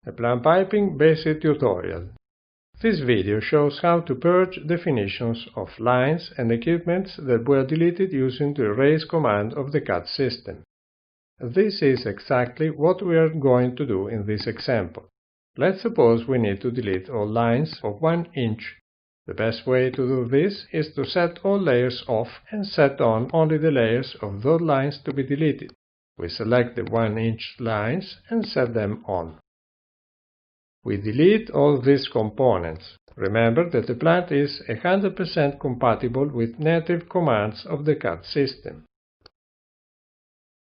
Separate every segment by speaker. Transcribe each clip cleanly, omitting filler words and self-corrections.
Speaker 1: EPLANT-Piping Basic tutorial. This video shows how to purge definitions of lines and equipments that were deleted using the erase command of the CAD system. This is exactly what we are going to do in this example. Let's suppose we need to delete all lines of 1 inch. The best way to do this is to set all layers off and set on only the layers of those lines to be deleted. We select the 1 inch lines and set them on. We delete all these components. Remember that the plant is 100% compatible with native commands of the CAD system.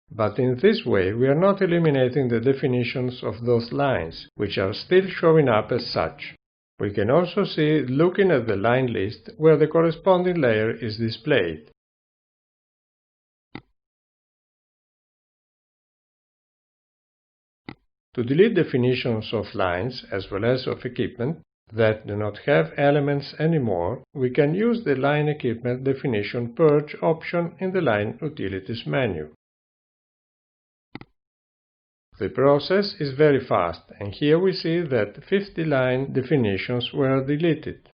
Speaker 1: But in this way we are not eliminating the definitions of those lines, which are still showing up as such. We can also see, looking at the line list, where the corresponding layer is displayed. To delete definitions of lines, as well as of equipment, that do not have elements anymore, we can use the Line Equipment Definition Purge option in the Line Utilities menu. The process is very fast, and here we see that 50 line definitions were deleted.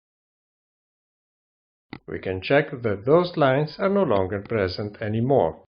Speaker 1: We can check that those lines are no longer present anymore.